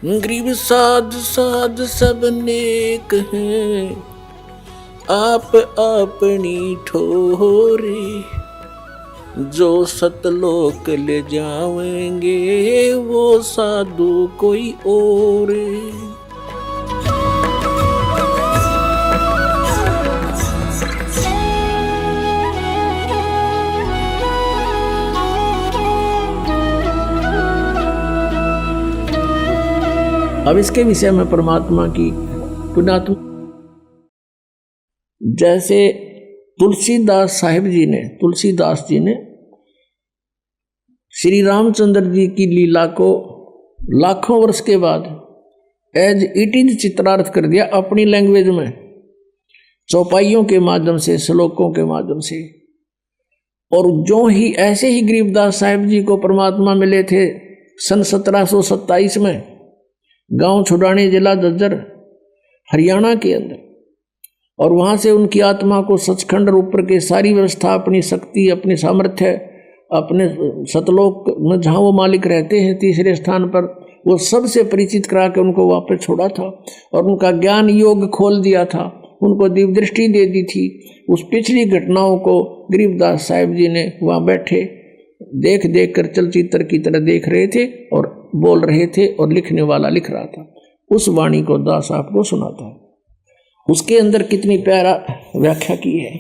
गरीब साध साध सब नेक हैं, आप अपनी ठोरे, जो सतलोक ले जाएंगे वो साधु कोई और। अब इसके विषय में परमात्मा की पुण्यात्मा, जैसे तुलसीदास जी ने श्री रामचंद्र जी की लीला को लाखों वर्ष के बाद एज इट इज चित्रार्थ कर दिया अपनी लैंग्वेज में, चौपाइयों के माध्यम से, श्लोकों के माध्यम से। और जो ही ऐसे ही गरीबदास साहिब जी को परमात्मा मिले थे सन 1727 में गांव छुड़ानी, जिला झज्जर, हरियाणा के अंदर, और वहाँ से उनकी आत्मा को सचखंड और ऊपर के सारी व्यवस्था, अपनी शक्ति, अपनी सामर्थ्य, अपने सतलोक में जहाँ वो मालिक रहते हैं तीसरे स्थान पर, वो सबसे परिचित करा के उनको वापस छोड़ा था और उनका ज्ञान योग खोल दिया था, उनको दिव्य दृष्टि दे दी थी। उस पिछली घटनाओं को गरीबदास साहिब जी ने वहाँ बैठे देख देख कर चलचित्र की तरह देख रहे थे और बोल रहे थे, और लिखने वाला लिख रहा था। उस वाणी को दास आपको सुनाता है। उसके अंदर कितनी प्यारा व्याख्या की है।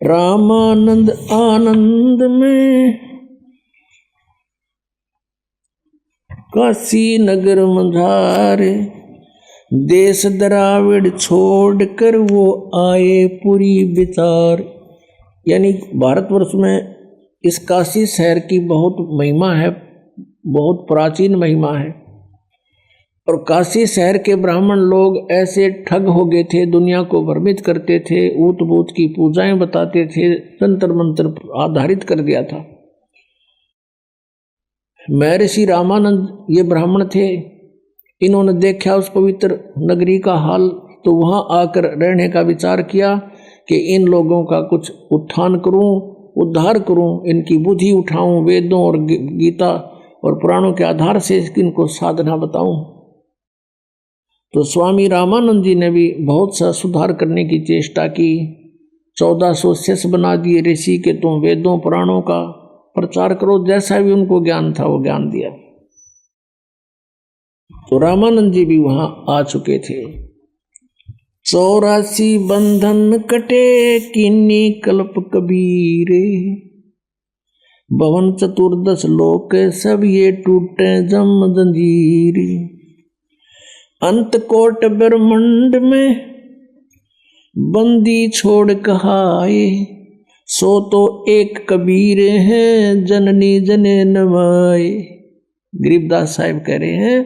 रामानंद आनंद में काशी नगर मझारे, देश द्राविड़ छोड़ कर वो आए पूरी विचार। यानी भारतवर्ष में इस काशी शहर की बहुत महिमा है, बहुत प्राचीन महिमा है। और काशी शहर के ब्राह्मण लोग ऐसे ठग हो गए थे, दुनिया को भ्रमित करते थे, ऊत बूत की पूजाएं बताते थे, तंत्र मंत्र आधारित कर दिया था। महर्षि रामानंद ये ब्राह्मण थे, इन्होंने देखा उस पवित्र नगरी का हाल, तो वहाँ आकर रहने का विचार किया कि इन लोगों का कुछ उत्थान करूं, उद्धार करूं, इनकी बुद्धि उठाऊं, वेदों और गीता और पुराणों के आधार से इनको साधना बताऊं। तो स्वामी रामानंद जी ने भी बहुत सा सुधार करने की चेष्टा की। 1400 शिष्य बना दिए ऋषि के, तुम वेदों पुराणों का प्रचार करो, जैसा भी उनको ज्ञान था वो ज्ञान दिया। तो रामानंद जी भी वहां आ चुके थे। 84 बंधन कटे किन्नी कल्प कबीरे, भवन चतुर्दश लोक सब ये टूटे जम जंजीरी। अंत कोट ब्रह्मंड में बंदी छोड़ कहाए, सो तो एक कबीर हैं जननी जने नवाए। गरीबदास साहिब कह रहे हैं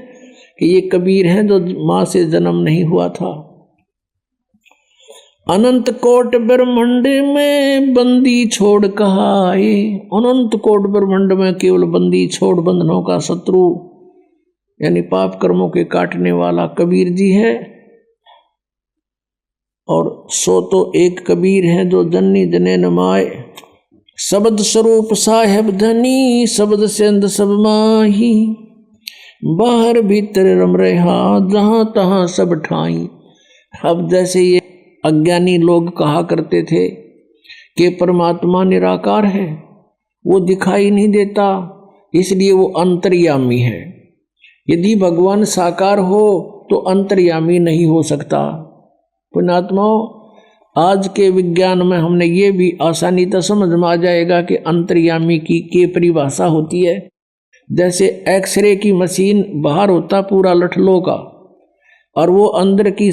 कि ये कबीर हैं जो माँ से जन्म नहीं हुआ था। अनंत कोट ब्रह्मंड में बंदी छोड़ कहाए, अनंत कोट ब्रह्मंड में केवल बंदी छोड़, बंधनों का शत्रु यानी पाप कर्मों के काटने वाला कबीर जी है। और सो तो एक कबीर है जो जननी जने नमाए, शब्द स्वरूप साहेब धनी, शब्द से अंध सब माही, बाहर भीतर रम रहा जहां तहां सब ठाई। अब जैसे ये अज्ञानी लोग कहा करते थे कि परमात्मा निराकार है, वो दिखाई नहीं देता, इसलिए वो अंतर्यामी है। यदि भगवान साकार हो तो अंतर्यामी नहीं हो सकता। पुण्यात्माओं, आज के विज्ञान में हमने ये भी आसानी तो समझ में आ जाएगा कि अंतर्यामी की परिभाषा होती है। जैसे एक्सरे की मशीन बाहर होता पूरा लठलों का, और वो अंदर की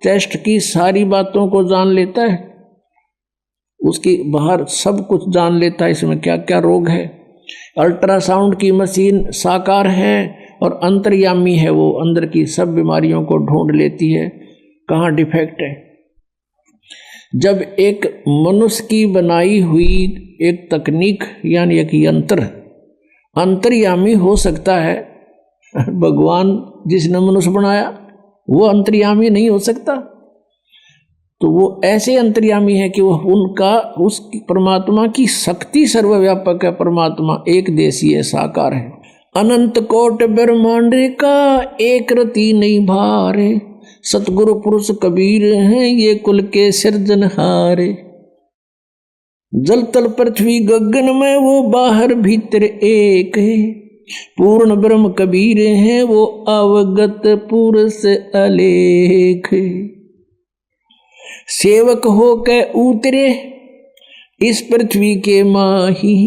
चेस्ट की सारी बातों को जान लेता है, उसकी बाहर सब कुछ जान लेता है, इसमें क्या क्या रोग है। अल्ट्रासाउंड की मशीन साकार है और अंतर्यामी है, वो अंदर की सब बीमारियों को ढूंढ लेती है, कहाँ डिफेक्ट है। जब एक मनुष्य की बनाई हुई एक तकनीक यानी एक यंत्र अंतर्यामी हो सकता है, भगवान जिसने मनुष्य बनाया वो अंतर्यामी नहीं हो सकता। तो वो ऐसे अंतर्यामी है कि वो उनका उस परमात्मा की शक्ति सर्वव्यापक है, परमात्मा एक देशीय साकार है। अनंत कोट ब्रह्मांड का एक रति नहीं भारे, सतगुरु पुरुष कबीर हैं ये कुल के सिरजनहारे। जल तल पृथ्वी गगन में वो बाहर भीतर एक है, पूर्ण ब्रह्म कबीर हैं वो अवगत पुरुष अलेख। सेवक हो के उतरे इस पृथ्वी के माही,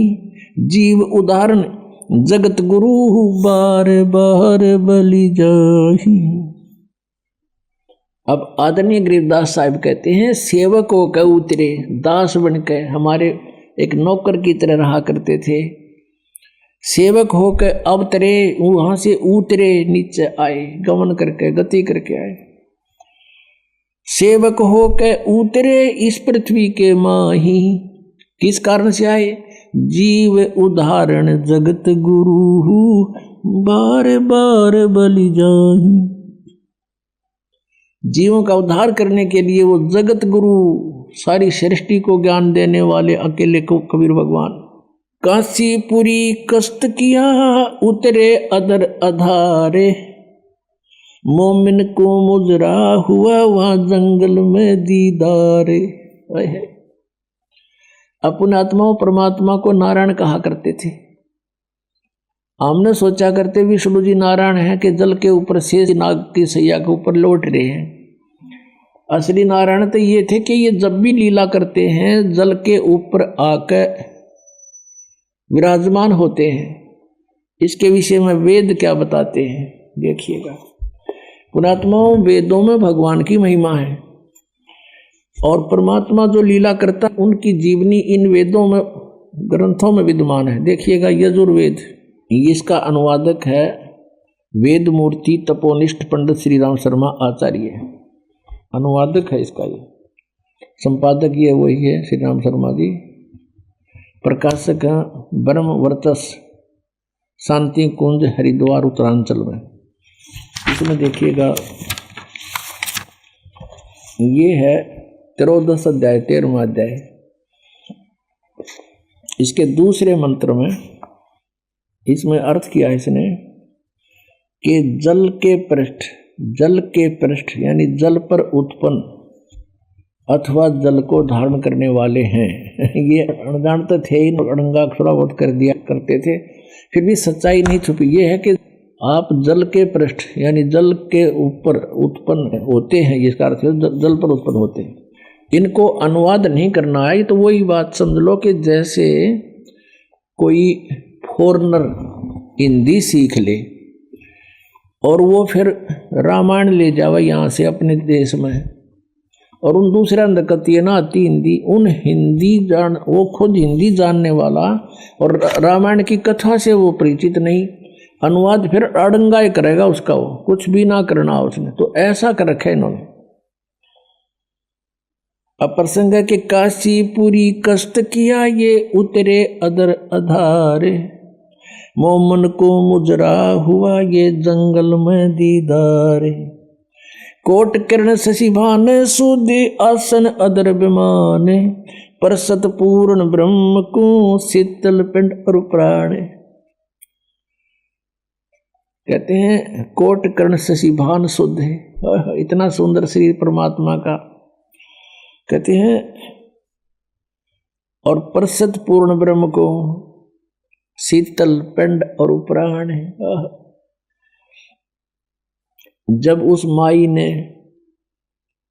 जीव उदाहरण जगत गुरु बार बार बलि जाही। अब आदरणीय गरीबदास साहब कहते हैं सेवक होकर उतरे, दास बनकर हमारे एक नौकर की तरह रहा करते थे, सेवक होकर अवतरे, वहां से उतरे नीचे आए, गमन करके गति करके आए। सेवक होकर उतरे इस पृथ्वी के माही, किस कारण से आए? जीव उदाहरण जगत गुरु बार बार बलि जाही। जीवों का उद्धार करने के लिए वो जगत गुरु, सारी सृष्टि को ज्ञान देने वाले अकेले को कबीर भगवान। काशीपुरी कष्ट किया उतरे अदर अधारे, मोमिन को मुजरा हुआ वहां जंगल में दीदारे। अपने आत्माओं परमात्मा को नारायण कहा करते थे। हमने सोचा करते विष्णु जी नारायण है कि जल के ऊपर शेष नाग की सैया के ऊपर लौट रहे हैं। असली नारायण तो ये थे कि ये जब भी लीला करते हैं जल के ऊपर आकर विराजमान होते हैं। इसके विषय में वेद क्या बताते हैं देखिएगा। पुणात्माओं, वेदों में भगवान की महिमा है और परमात्मा जो लीला करता उनकी जीवनी इन वेदों में, ग्रंथों में विद्यमान है। देखिएगा यजुर्वेद, इसका अनुवादक है वेद मूर्ति तपोनिष्ठ पंडित श्री राम शर्मा आचार्य, अनुवादक है इसका, ये संपादक ये वही है श्री राम शर्मा जी। प्रकाशक है ब्रह्म वर्चस शांति कुंज हरिद्वार उत्तरांचल में। इसमें देखिएगा ये है 13 अध्याय 13वां अध्याय। इसके दूसरे मंत्र में इसमें अर्थ किया इसने कि जल के पृष्ठ यानी जल पर उत्पन्न अथवा जल को धारण करने वाले हैं। ये अनजानते थे, अड़ंगा थोड़ा बहुत कर दिया करते थे, फिर भी सच्चाई नहीं छुपी। ये है कि आप जल के पृष्ठ यानी जल के ऊपर उत्पन्न होते हैं, इसका अर्थ है जल पर उत्पन्न होते हैं। इनको अनुवाद नहीं करना है तो वही बात समझ लो कि जैसे कोई फॉरेनर हिंदी सीख ले और वो फिर रामायण ले जावे यहाँ से अपने देश में, और उन दूसरा अंधकतीय ना आती हिंदी, उन वो खुद हिंदी जानने वाला और रामायण की कथा से वो परिचित नहीं, अनुवाद फिर अड़ंगाई करेगा उसका, वो कुछ भी ना करना उसने। तो ऐसा कर रखा है इन्होंने। अप्रसंग के काशीपुरी कष्ट किया ये उतरे अदर अधारे, मोमन को मुजरा हुआ ये जंगल में दीदारे। कोट किरण शशिभान सुदि आसन अदर विमाने, परसत पूर्ण ब्रह्म को शीतल पिंड और प्राण। कहते हैं कोट किरण शशिभान शुद्ध है, इतना सुंदर शरीर परमात्मा का। कहते हैं और परसत पूर्ण ब्रह्म को शीतल पिंड और प्राण है। जब उस माई ने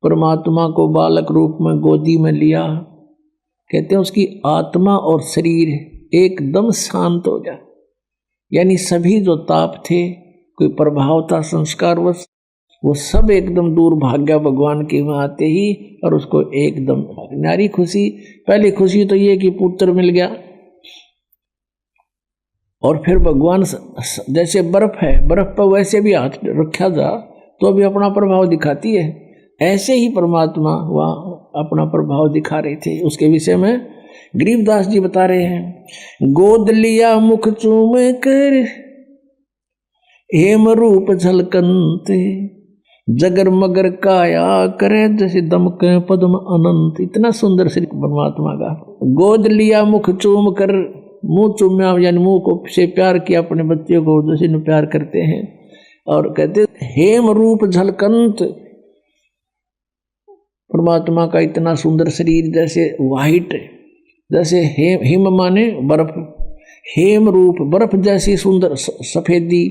परमात्मा को बालक रूप में गोदी में लिया, कहते हैं उसकी आत्मा और शरीर एकदम शांत हो जाए, यानी सभी जो ताप थे, कोई प्रभाव था संस्कारवश, वो सब एकदम दूर भाग गया भगवान के वहां आते ही, और उसको एकदम नारी खुशी। पहली खुशी तो ये कि पुत्र मिल गया, और फिर भगवान जैसे बर्फ है, बर्फ पर वैसे भी हाथ रखा जा तो भी अपना प्रभाव दिखाती है, ऐसे ही परमात्मा वहाँ अपना प्रभाव दिखा रहे थे। उसके विषय में गरीबदास जी बता रहे हैं, गोद लिया मुख चूम कर हेम रूप झलकंते, जगर मगर काया करे जैसे दमके पद्म अनंत। इतना सुंदर श्री परमात्मा का। गोद लिया मुख चूम कर, मुंह चुम्या यानी मुंह को से प्यार किया अपने बच्चे को जैसे न प्यार करते हैं। और कहते हेम रूप झलकंत, परमात्मा का इतना सुंदर शरीर जैसे वाइट, जैसे हिम माने बर्फ, हेम रूप बर्फ जैसी सुंदर सफेदी।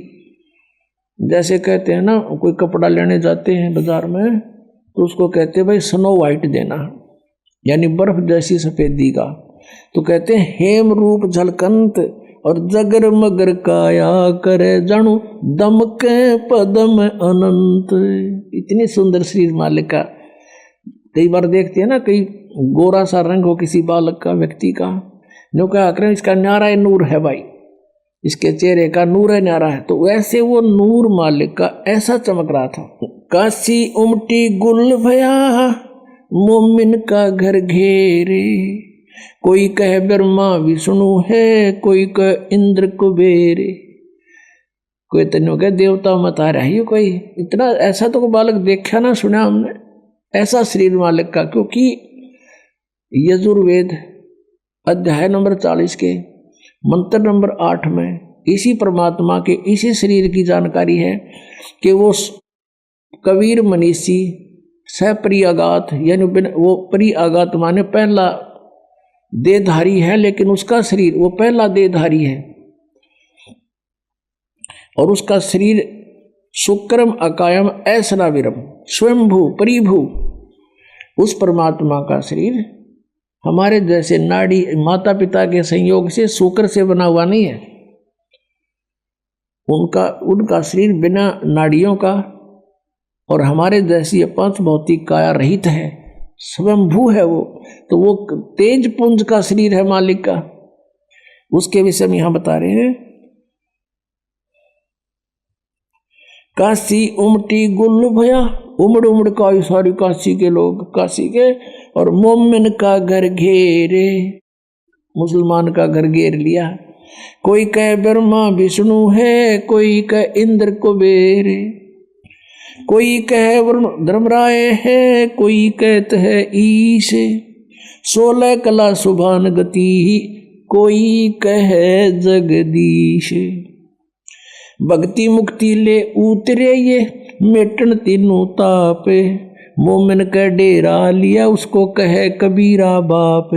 जैसे कहते हैं ना कोई कपड़ा लेने जाते हैं बाजार में तो उसको कहते हैं भाई स्नो वाइट देना, यानी बर्फ जैसी सफेदी का। तो कहते हैं हेम रूप झलकंत और जगर मगर काया करे जाणु दमके पदम अनंत। इतनी सुंदर शरीर मालिक का। कई बार देखते हैं ना कई गोरा सा रंग हो किसी बालक का, व्यक्ति का, नो क्या करें इसका न्यारा है नूर है भाई, इसके चेहरे का नूर है न्यारा है। तो वैसे वो नूर मालिक का ऐसा चमक रहा था। काशी उमटी गुल भया मोमिन का घर घेरे, कोई कह ब्रह्मा विष्णु है, कोई कह इंद्र कुबेरे, कोई तन्नो कह देवता मत आ रहा है। कोई इतना ऐसा तो कोई बालक देखा ना सुना हमने, ऐसा शरीर मालिक का। क्योंकि यजुर्वेद अध्याय नंबर 40 के मंत्र नंबर 8 में इसी परमात्मा के इसी शरीर की जानकारी है कि वो कबीर मनीषी सपरियागात, यानी वो परियागात माने पहला देहधारी है, लेकिन उसका शरीर वो पहला देहधारी है और उसका शरीर शुक्रम अकायम ऐसनाविरम स्वयंभू परिभू। उस परमात्मा का शरीर हमारे जैसे नाड़ी माता पिता के संयोग से शुक्र से बना हुआ नहीं है। उनका शरीर बिना नाड़ियों का और हमारे जैसी पांच भौतिक काया रहित है, स्वयंभू है वो। तो वो तेज पुंज का शरीर है मालिक का, उसके विषय में यहां बता रहे हैं। काशी उमटी गुल भया, उमड़ उमड़ का सारी काशी के लोग, काशी के, और मोमिन का घर घेरे, मुसलमान का घर घेर लिया। कोई कह ब्रह्मा विष्णु है, कोई कह इंद्र कुबेर, कोई कह धर्मराय है, कोई कहते है ईश, 16 कला सुभान गति, कोई कहे जगदीश। भक्ति मुक्ति ले उतरे ये, मेटन तीनों तापे, मोमिन का डेरा लिया, उसको कहे कबीरा बाप।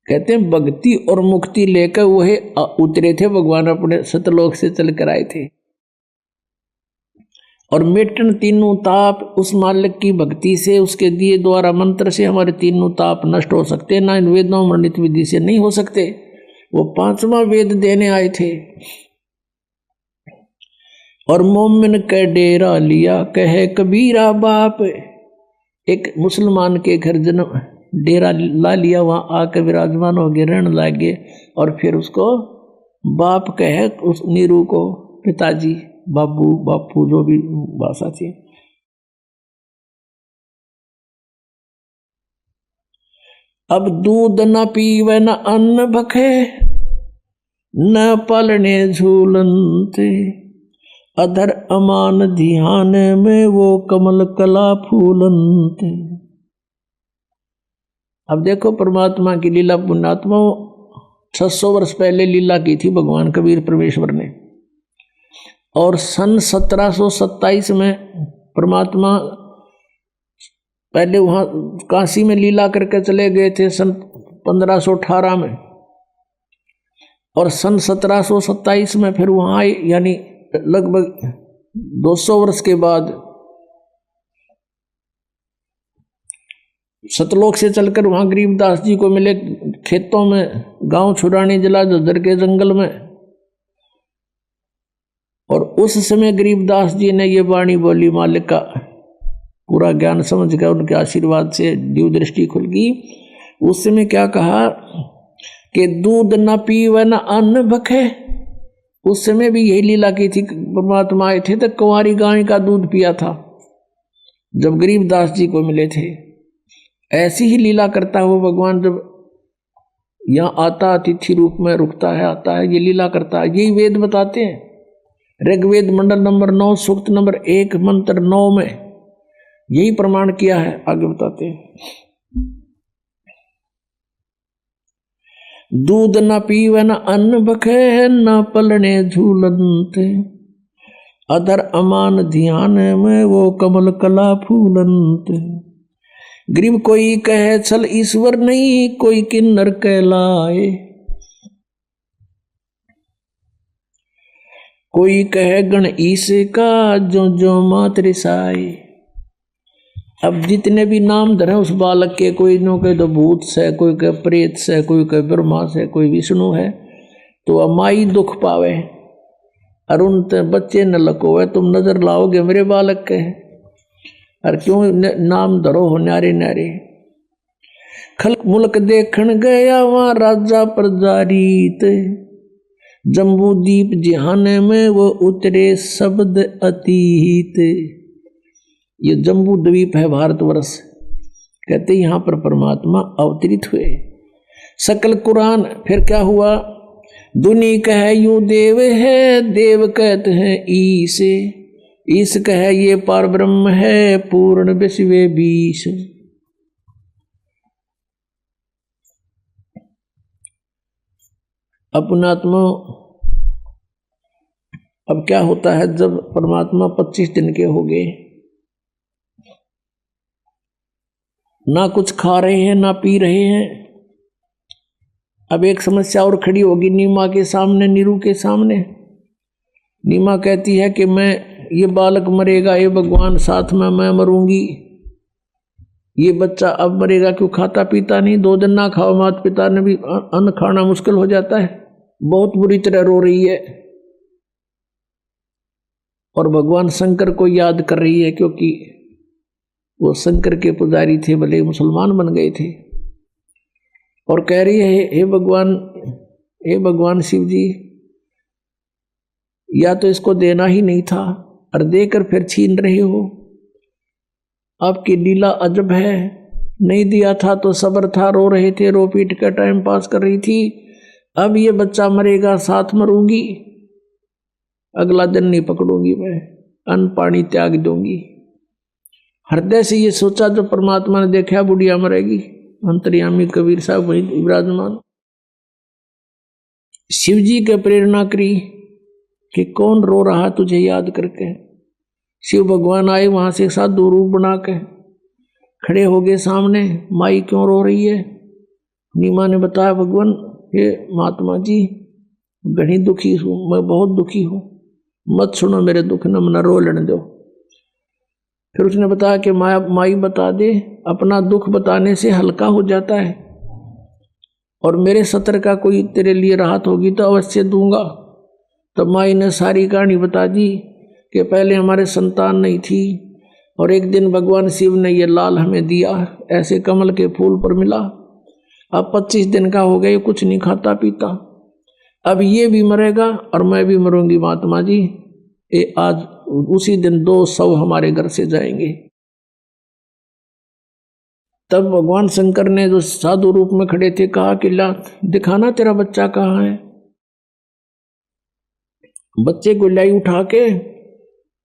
कहते हैं भक्ति और मुक्ति लेकर वह उतरे थे भगवान, अपने सतलोक से चल कर आए थे। और मेटन तीनों ताप, उस मालिक की भक्ति से, उसके दिए द्वारा मंत्र से हमारे तीनों ताप नष्ट हो सकते, ना इन वेदों वर्णित विधि से नहीं हो सकते। वो 5वां वेद देने आए थे। और मोमिन का डेरा लिया, कहे कबीरा बाप। एक मुसलमान के घर जन्म डेरा ला लिया, वहां आकर विराजमान हो गए, रण लागे, और फिर उसको बाप कहे, उस नीरू को पिताजी, बाबू, बापू, जो भी भाषा थी। अब दूध न पीवे न अन्न भखे, न पलने झूलनते, अधर अमान ध्यान में वो कमल कला फूलनते। अब देखो परमात्मा की लीला, पुण्यात्मा 600 वर्ष पहले लीला की थी भगवान कबीर परमेश्वर ने, और सन 1727 में परमात्मा पहले वहां काशी में लीला करके चले गए थे सन 1518 में, और सन 1727 में फिर वहां आए, यानी लगभग 200 वर्ष के बाद सतलोक से चलकर वहां गरीबदास जी को मिले, खेतों में, गांव छुरानी जिला झज्जर के जंगल में। और उस समय गरीबदास जी ने ये वाणी बोली, मालिक का पूरा ज्ञान समझ गया, उनके आशीर्वाद से दिव्य दृष्टि खुल गई। उस समय क्या कहा कि दूध न पीवे न अन्न भखे। उस समय भी यही लीला की थी, परमात्मा आए थे तो कुंवारी गाय का दूध पिया था जब गरीबदास जी को मिले थे। ऐसी ही लीला करता है वो भगवान, जब यहाँ आता अतिथि रूप में रुकता है, आता है, ये लीला करता है। यही वेद बताते हैं। ऋग्वेद मंडल नंबर 9 सूक्त नंबर 1 मंत्र 9 में यही प्रमाण किया है। आगे बताते हैं। दूध न पीवे न अन्न बखे, न पलने झूलनते, अधर अमान ध्यान में वो कमल कला फूलंत। गरीब कोई कहे छल ईश्वर नहीं, कोई किन्नर कहलाए, कोई कहे गण ईश का जो जो मात रिसाए। अब जितने भी नाम धरे उस बालक के, कोई नो कहे तो भूत से, कोई कहे प्रेत से, कोई कहे ब्रह्मा से, कोई विष्णु है, तो अमाई दुख पावे। अरुण ते बच्चे न लकोवे, तुम नजर लाओगे मेरे बालक के, और क्यों नाम धरो हो न्यारे न्यारे। खलक मुल्क देखन गया वहां राजा प्रजा रीत, जम्बू दीप जिहाने में वो उतरे शब्द अतीत। ये जम्बू द्वीप है भारतवर्ष, कहते यहाँ पर परमात्मा अवतरित हुए। सकल कुरान फिर क्या हुआ, दुनी कहे यूं देव है, देव कहते हैं ईश, ईश कहे ये पार ब्रह्म है, पूर्ण विश्व बीश। अपनात्मा अब क्या होता है जब परमात्मा 25 दिन के हो गए, ना कुछ खा रहे हैं ना पी रहे हैं। अब एक समस्या और खड़ी होगी नीमा के सामने, नीरू के सामने। नीमा कहती है कि मैं, ये बालक मरेगा, ये भगवान साथ में मैं मरूंगी, ये बच्चा अब मरेगा, क्यों खाता पीता नहीं, 2 दिन ना खाओ, माता पिता ने भी अन्न खाना मुश्किल हो जाता है, बहुत बुरी तरह रो रही है। और भगवान शंकर को याद कर रही है, क्योंकि वो शंकर के पुजारी थे, भले मुसलमान बन गए थे। और कह रही है हे भगवान शिव जी, या तो इसको देना ही नहीं था और देकर फिर छीन रहे हो, आपकी लीला अजब है। नहीं दिया था तो सब्र था, रो रहे थे, रो पीट कर टाइम पास कर रही थी, अब ये बच्चा मरेगा, साथ मरूंगी, अगला दिन नहीं पकड़ूंगी, मैं अन्न पानी त्याग दूंगी। हृदय से ये सोचा, जो परमात्मा ने देखा बुढ़िया मरेगी, अंतर्यामी कबीर साहब वही विराजमान। शिव जी के प्रेरणा करी कि कौन रो रहा तुझे याद करके। शिव भगवान आए वहां से साधु रूप बना के खड़े हो गए सामने। माई क्यों रो रही है? नीमा ने बताया, भगवान हे महात्मा जी, घनी दुखी हूँ, मैं बहुत दुखी हूँ, मत सुनो मेरे दुख, न मना रो लेने दो। फिर उसने बताया कि माई बता दे, अपना दुख बताने से हल्का हो जाता है, और मेरे सत्र का कोई तेरे लिए राहत होगी तो अवश्य दूंगा। तब माई ने सारी कहानी बता दी कि पहले हमारे संतान नहीं थी, और एक दिन भगवान शिव ने ये लाल हमें दिया, ऐसे कमल के फूल पर मिला। अब 25 दिन का हो गया, कुछ नहीं खाता पीता, अब ये भी मरेगा और मैं भी मरूंगी महात्मा जी। आज उसी दिन 2 शव हमारे घर से जाएंगे। तब भगवान शंकर ने, जो साधु रूप में खड़े थे, कहा कि ला दिखाना तेरा बच्चा कहाँ है। बच्चे को लाई उठा के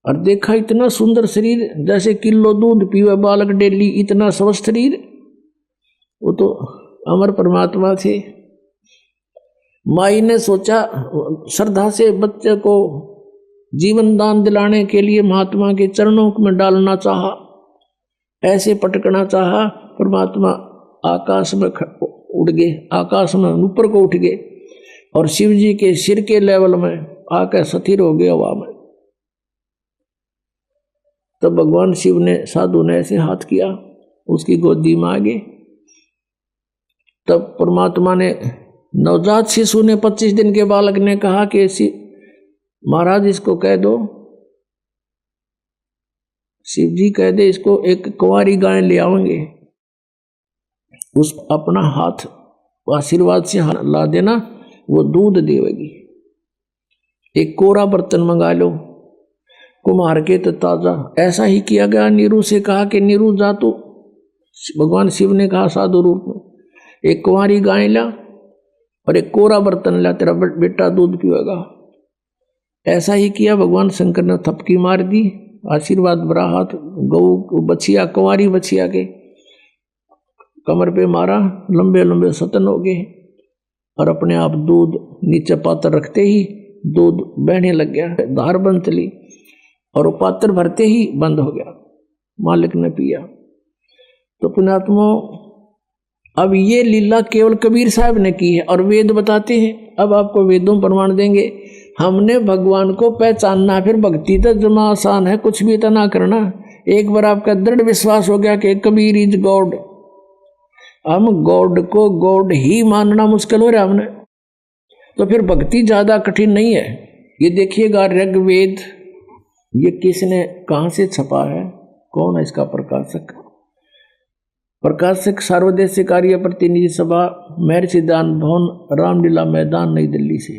और देखा, इतना सुंदर शरीर, जैसे किलो दूध पीवे बालक डेली, इतना स्वस्थ शरीर। वो तो अमर परमात्मा थे। माई ने सोचा, श्रद्धा से बच्चे को जीवन दान दिलाने के लिए महात्मा के चरणों में डालना चाहा, ऐसे पटकना चाहा। परमात्मा आकाश में उड़ गए, आकाश में ऊपर को उठ गए, और शिव जी के सिर के लेवल में आकर स्थिर हो गए हवा में। तब भगवान शिव ने, साधु ने ऐसे हाथ किया, उसकी गोदी में आ गए। तब परमात्मा ने, नवजात शिशु ने, 25 दिन के बालक ने कहा कि महाराज इसको कह दो, शिव जी कह दे इसको, एक कुंवारी गाय ले आएंगे, उस अपना हाथ आशीर्वाद से ला देना, वो दूध देगी। एक कोरा बर्तन मंगा लो कुम्हार के तो ताजा। ऐसा ही किया गया। नीरू से कहा कि नीरू जा, तो भगवान शिव ने कहा साधु रूप में, एक कुंवारी गाय ला और एक कोरा बर्तन ला, तेरा बेटा दूध पिएगा। ऐसा ही किया। भगवान शंकर ने थपकी मार दी, आशीर्वाद भरा हाथ, गऊ बछिया, कुंवारी बछिया के कमर पे मारा, लंबे लंबे सतन हो गए। और अपने आप दूध नीचे पात्र रखते ही दूध बहने लग गया, धार बंद चली और वो पात्र भरते ही बंद हो गया। मालिक ने पिया। तो पुण्यात्मा, अब ये लीला केवल कबीर साहब ने की है और वेद बताते हैं। अब आपको वेदों प्रमाण देंगे। हमने भगवान को पहचानना, फिर भक्ति तो जमा आसान है, कुछ भी इतना करना। एक बार आपका दृढ़ विश्वास हो गया कि कबीर इज गॉड, हम गॉड को गॉड ही मानना मुश्किल हो रहा हमने, तो फिर भक्ति ज्यादा कठिन नहीं है। ये देखिएगा ऋग्वेद, ये किसने कहां से छपा है, कौन है इसका प्रकाशक? प्रकाशक सर्वदेशीय कार्य प्रतिनिधि सभा, महर्षि दान भवन, रामलीला मैदान, नई दिल्ली से।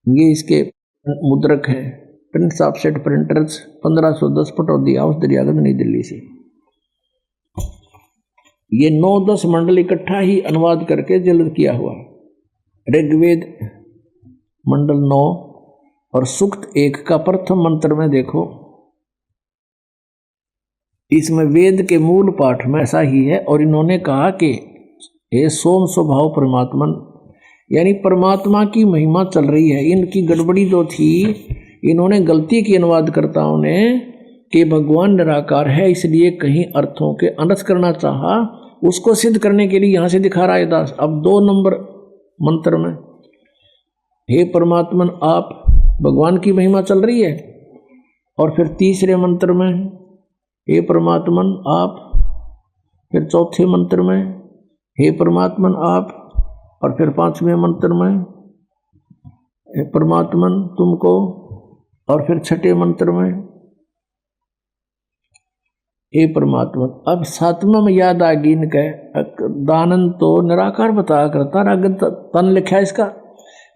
ये इसके मुद्रक हैं, Prince offset printers, 1510 Pataudi house, Daryaganj, नई दिल्ली से। ये 9-10 मंडल इकट्ठा ही अनुवाद करके जल्द किया हुआ है। ऋग्वेद मंडल 9 और सूक्त 1 का प्रथम मंत्र में देखो, इसमें वेद के मूल पाठ में ऐसा ही है। और इन्होंने कहा कि हे सोम स्वभाव परमात्मन, यानी परमात्मा की महिमा चल रही है। इनकी गड़बड़ी जो थी, इन्होंने गलती की अनुवादकर्ताओं ने कि भगवान निराकार है, इसलिए कहीं अर्थों के अनर्थ करना चाहा। उसको सिद्ध करने के लिए यहां से दिखा रहा है दास। अब 2 नंबर मंत्र में हे परमात्मन आप, भगवान की महिमा चल रही है। और फिर तीसरे मंत्र में हे परमात्मन आप, फिर चौथे मंत्र में हे परमात्मन आप, और फिर 5वें मंत्र में हे परमात्मन तुमको, और फिर 6ठे मंत्र में हे परमात्मन। अब 7वां में याद आ गई इनके, दानन तो निराकार बताया करता, अगर तन लिखा है इसका,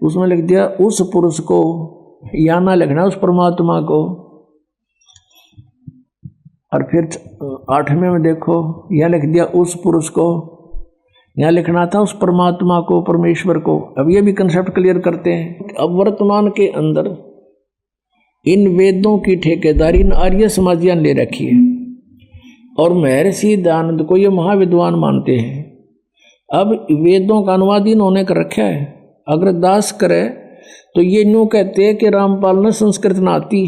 उसमें लिख दिया उस पुरुष को, या ना लिखना उस परमात्मा को। और फिर 8वें में देखो, यह लिख दिया उस पुरुष को, यह लिखना था उस परमात्मा को, परमेश्वर को। अब ये भी कंसेप्ट क्लियर करते हैं। अब वर्तमान के अंदर इन वेदों की ठेकेदारी इन आर्य समाजियां ले रखी है और महर्षि दयानंद को ये महाविद्वान मानते हैं। अब वेदों का अनुवाद इन्होंने कर रखा है। अगर दास करे तो ये यूँ कहते हैं कि रामपाल ने संस्कृत ना आती,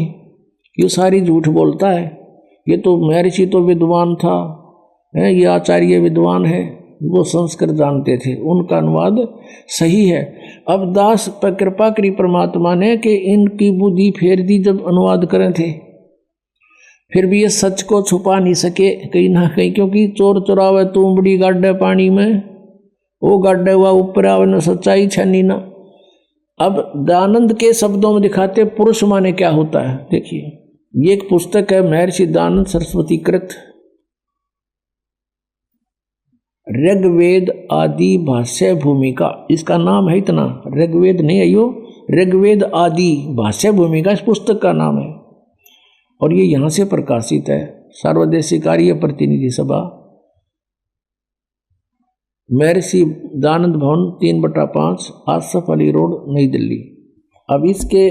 ये सारी झूठ बोलता है। ये तो महर्षि तो विद्वान था, ये आचार्य विद्वान है, वो संस्कृत जानते थे, उनका अनुवाद सही है। अब दास पर कृपा करी परमात्मा ने कि इनकी बुद्धि फेर दी जब अनुवाद करें थे। फिर भी ये सच को छुपा नहीं सके कहीं ना कहीं, क्योंकि चोर चुरावे तुमबड़ी गाड्डे पानी में, वो गाड्डे हुआ ऊपर आवे न सच्चाई छनी ना। अब दयानंद के शब्दों में दिखाते पुरुष माने क्या होता है। देखिए ये एक पुस्तक है महर्षि दयानंद सरस्वती कृत, ऋग्वेद आदि भाष्य भूमिका, इसका नाम है इतना, ऋग्वेद नहीं है यो, ऋग्वेद आदि भाष्य भूमिका इस पुस्तक का नाम है। और ये यहाँ से प्रकाशित है, सर्वदेशीय कार्य प्रतिनिधि सभा, महर्षि दयानंद भवन 3/5, आसफ अली रोड, नई दिल्ली। अब इसके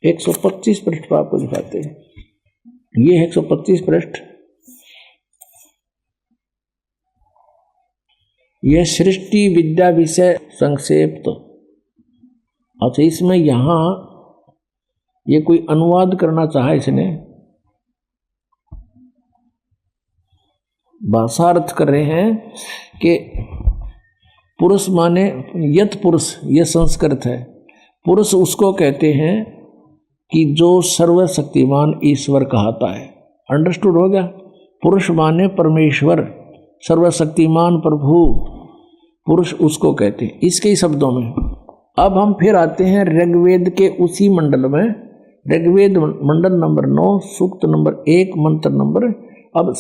125 पृष्ठ पर आपको दिखाते हैं। ये 125 पृष्ठ, यह सृष्टि विद्या विषय संक्षेप। तो अच्छा, इसमें यहां ये कोई अनुवाद करना चाहा इसने, भाषार्थ कर रहे हैं कि पुरुष माने यत पुरुष, यह संस्कृत है। पुरुष उसको कहते हैं कि जो सर्वशक्तिमान ईश्वर कहता है। अंडरस्टूड हो गया? पुरुष माने परमेश्वर, सर्वशक्तिमान प्रभु, पुरुष उसको कहते हैं इसके ही शब्दों में। अब हम फिर आते हैं ऋग्वेद के उसी मंडल में, ऋग्वेद मंडल नंबर 9, सूक्त नंबर 1, मंत्र नंबर अब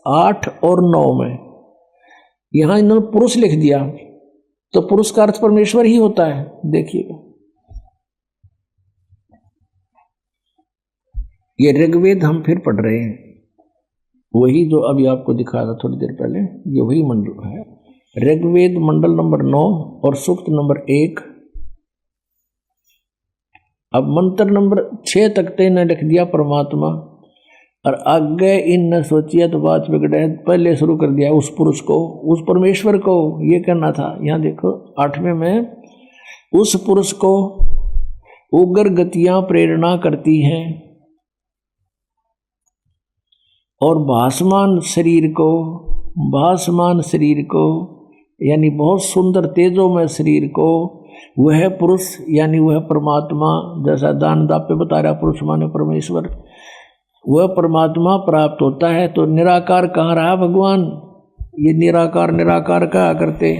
8 और 9 में यहां इन्होंने पुरुष लिख दिया, तो पुरुष का अर्थ परमेश्वर ही होता है। देखिएगा ये ऋग्वेद हम फिर पढ़ रहे हैं, वही जो अभी आपको दिखाया था थोड़ी देर पहले, ये वही मंडल है। ऋग्वेद मंडल नंबर 9 और सूक्त नंबर 1। अब मंत्र नंबर 6 तक ने लिख दिया परमात्मा, और आगे इन न सोचिए तो बात बिगड़े, पहले शुरू कर दिया उस पुरुष को, उस परमेश्वर को ये करना था। यहाँ देखो 8वें में, उस पुरुष को उग्र गतियां प्रेरणा करती हैं और भासमान शरीर को यानी बहुत सुंदर तेजोमय शरीर को वह पुरुष यानी वह परमात्मा, जैसा दान दापे बता रहा पुरुष माने परमेश्वर, वह परमात्मा प्राप्त होता है। तो निराकार कहाँ रहा भगवान, ये निराकार कहा करते,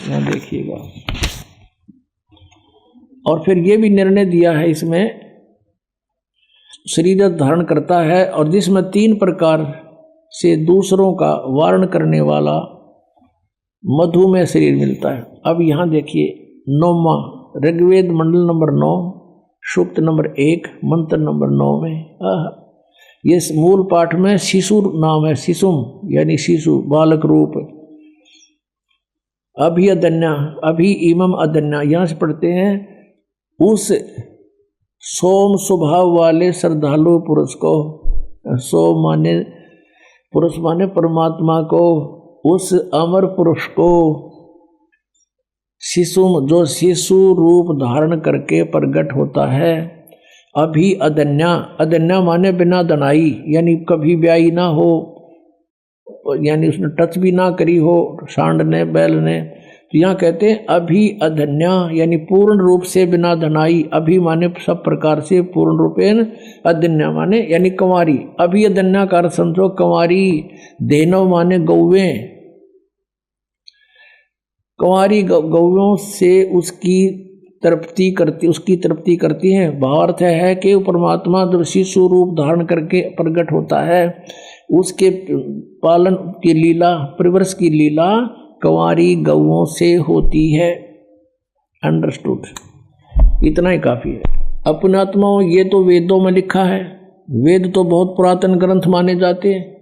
यहाँ देखिएगा। और फिर ये भी निर्णय दिया है इसमें, शरीर धारण करता है और जिसमें 3 प्रकार से दूसरों का वारण करने वाला मधुमेह शरीर मिलता है। अब यहाँ देखिए 9वां ऋग्वेद मंडल नंबर 9 सूक्त नंबर 1 मंत्र नंबर 9 में ये मूल पाठ में शिशु नाम है, शिशुम यानी शिशु बालक रूप। अभी इमम अदन्या, यहाँ से पढ़ते हैं उस सोम स्वभाव वाले श्रद्धालु पुरुष को, सोम माने पुरुष माने परमात्मा को, उस अमर पुरुष को, शिशुम जो शिशु रूप धारण करके प्रकट होता है। अभी अदन्या माने बिना दनाई, यानी कभी ब्याई ना हो, यानी उसने टच भी ना करी हो सांड ने बैल ने। तो यहाँ कहते हैं अभी अधन्या यानी पूर्ण रूप से बिना धनाई, अभी माने सब प्रकार से, पूर्ण रूपेण, अधन्या माने यानी कंवारी। अभी अधन्या का अर्थ समझो कंवारी, देनव माने गौवें, कंवारी गौयों से उसकी तृप्ति करती हैं। भावार्थ है कि परमात्मा जब शिशु रूप धारण करके प्रकट होता है, उसके पालन की लीला, परिवर्ष की लीला कंवारी गौओं से होती है। अंडरस्टूड, इतना ही काफी है। अपनात्माओं, ये तो वेदों में लिखा है, वेद तो बहुत पुरातन ग्रंथ माने जाते हैं,